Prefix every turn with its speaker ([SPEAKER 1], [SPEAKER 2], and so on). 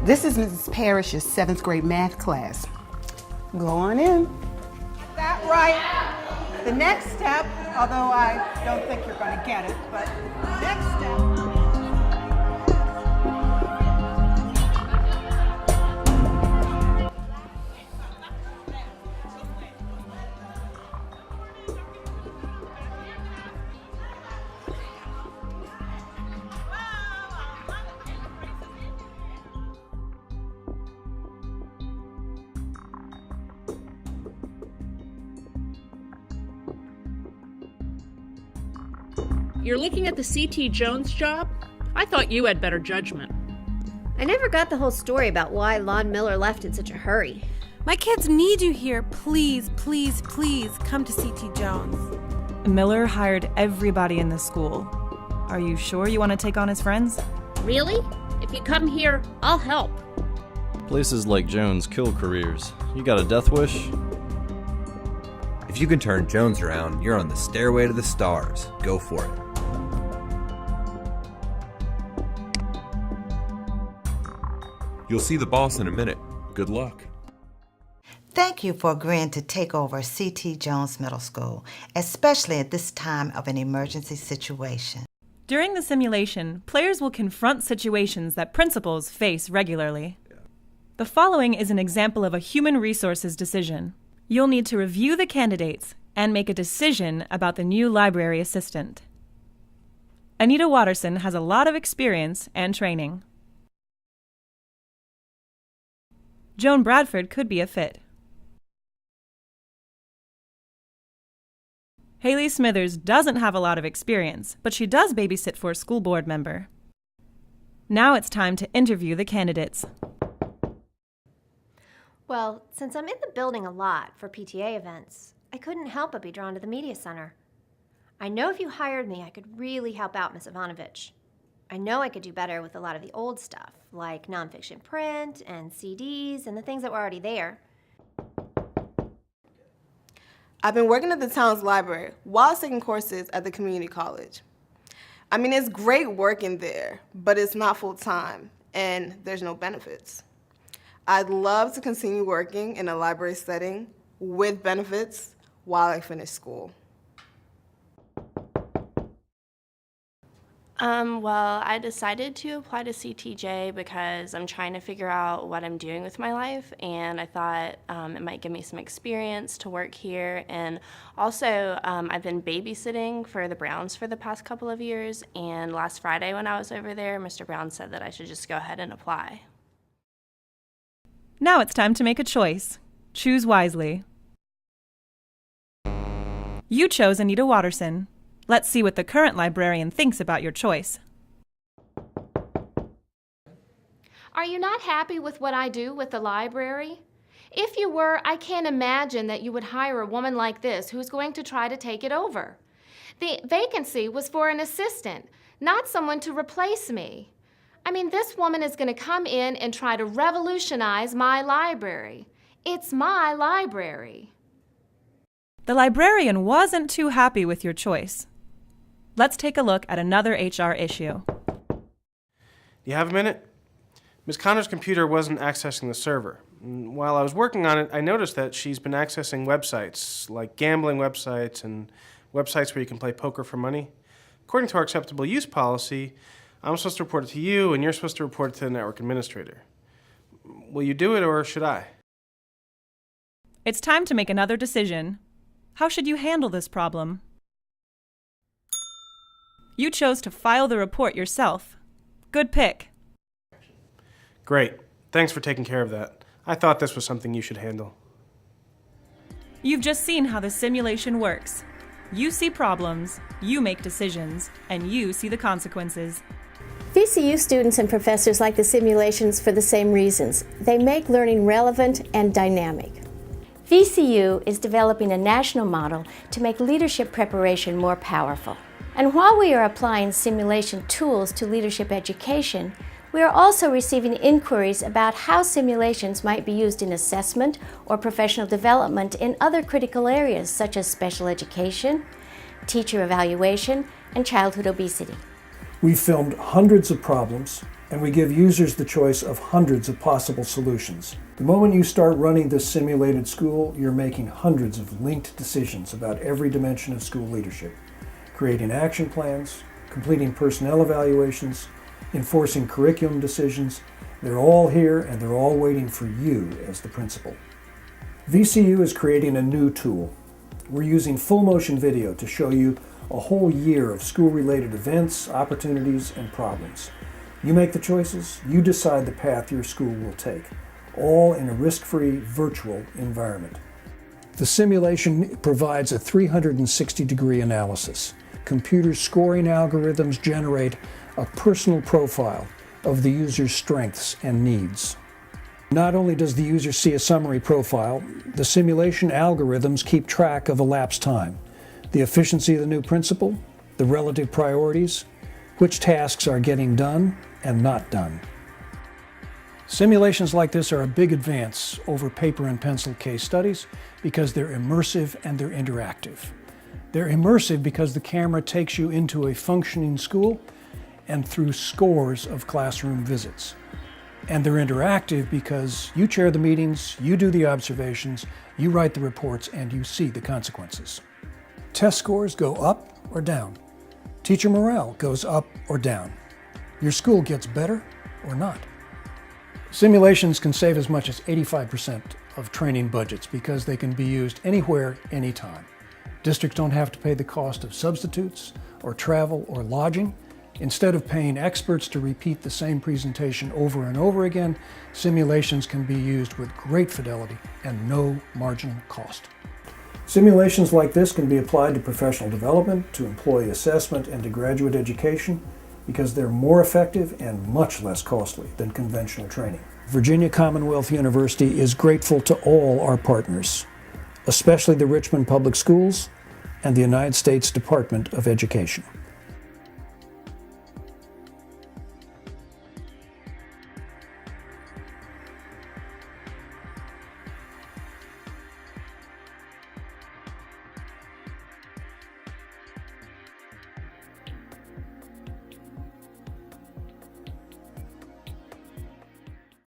[SPEAKER 1] This is Mrs. Parrish's 7th grade math class. Go on in.
[SPEAKER 2] That right. The next step, although I don't think you're going to get it, but next step.
[SPEAKER 3] You're looking at the C.T. Jones job? I thought you had better judgment.
[SPEAKER 4] I never got the whole story about why Lon Miller left in such a hurry.
[SPEAKER 5] My kids need you here. Please, please, please come to C.T. Jones.
[SPEAKER 6] Miller hired everybody in the school. Are you sure you want to take on his friends?
[SPEAKER 3] Really? If you come here, I'll help.
[SPEAKER 7] Places like Jones kill careers. You got a death wish?
[SPEAKER 8] If you can turn Jones around, you're on the stairway to the stars. Go for it.
[SPEAKER 9] You'll see the boss in a minute. Good luck.
[SPEAKER 10] Thank you for agreeing to take over C.T. Jones Middle School, especially at this time of an emergency situation.
[SPEAKER 6] During the simulation, players will confront situations that principals face regularly. The following is an example of a human resources decision. You'll need to review the candidates and make a decision about the new library assistant. Anita Watterson has a lot of experience and training. Joan Bradford could be a fit. Haley Smithers doesn't have a lot of experience, but she does babysit for a school board member. Now it's time to interview the candidates.
[SPEAKER 4] Well, since I'm in the building a lot for PTA events, I couldn't help but be drawn to the media center. I know if you hired me, I could really help out Miss Ivanovich. I know I could do better with a lot of the old stuff, like nonfiction print and CDs and the things that were already there.
[SPEAKER 11] I've been working at the town's library while taking courses at the community college. I mean, it's great working there, but it's not full-time, and there's no benefits. I'd love to continue working in a library setting with benefits while I finish school.
[SPEAKER 12] Well, I decided to apply to CTJ because I'm trying to figure out what I'm doing with my life, and I thought it might give me some experience to work here. And also, I've been babysitting for the Browns for the past couple of years, and last Friday when I was over there, Mr. Brown said that I should just go ahead and apply.
[SPEAKER 6] Now it's time to make a choice. Choose wisely. You chose Anita Watterson. Let's see what the current librarian thinks about your choice.
[SPEAKER 13] Are you not happy with what I do with the library? If you were, I can't imagine that you would hire a woman like this who's going to try to take it over. The vacancy was for an assistant, not someone to replace me. I mean, this woman is going to come in and try to revolutionize my library. It's my library.
[SPEAKER 6] The librarian wasn't too happy with your choice. Let's take a look at another HR issue.
[SPEAKER 14] You have a minute? Ms. Connor's computer wasn't accessing the server. While I was working on it, I noticed that she's been accessing websites, like gambling websites and websites where you can play poker for money. According to our acceptable use policy, I'm supposed to report it to you, and you're supposed to report it to the network administrator. Will you do it, or should I?
[SPEAKER 6] It's time to make another decision. How should you handle this problem? You chose to file the report yourself. Good pick.
[SPEAKER 14] Great. Thanks for taking care of that. I thought this was something you should handle.
[SPEAKER 6] You've just seen how the simulation works. You see problems, you make decisions, and you see the consequences.
[SPEAKER 15] VCU students and professors like the simulations for the same reasons. They make learning relevant and dynamic. VCU is developing a national model to make leadership preparation more powerful. And while we are applying simulation tools to leadership education, we are also receiving inquiries about how simulations might be used in assessment or professional development in other critical areas such as special education, teacher evaluation, and childhood obesity.
[SPEAKER 16] We filmed hundreds of problems and we give users the choice of hundreds of possible solutions. The moment you start running this simulated school, you're making hundreds of linked decisions about every dimension of school leadership, creating action plans, completing personnel evaluations, enforcing curriculum decisions. They're all here and they're all waiting for you as the principal. VCU is creating a new tool. We're using full motion video to show you a whole year of school-related events, opportunities, and problems. You make the choices, you decide the path your school will take, all in a risk-free virtual environment. The simulation provides a 360-degree analysis. Computer scoring algorithms generate a personal profile of the user's strengths and needs. Not only does the user see a summary profile, the simulation algorithms keep track of elapsed time, the efficiency of the new principal, the relative priorities, which tasks are getting done and not done. Simulations like this are a big advance over paper and pencil case studies because they're immersive and they're interactive. They're immersive because the camera takes you into a functioning school and through scores of classroom visits. And they're interactive because you chair the meetings, you do the observations, you write the reports, and you see the consequences. Test scores go up or down. Teacher morale goes up or down. Your school gets better or not. Simulations can save as much as 85% of training budgets because they can be used anywhere, anytime. Districts don't have to pay the cost of substitutes or travel or lodging. Instead of paying experts to repeat the same presentation over and over again, simulations can be used with great fidelity and no marginal cost. Simulations like this can be applied to professional development, to employee assessment, and to graduate education because they're more effective and much less costly than conventional training. Virginia Commonwealth University is grateful to all our partners, especially the Richmond Public Schools and the United States Department of Education.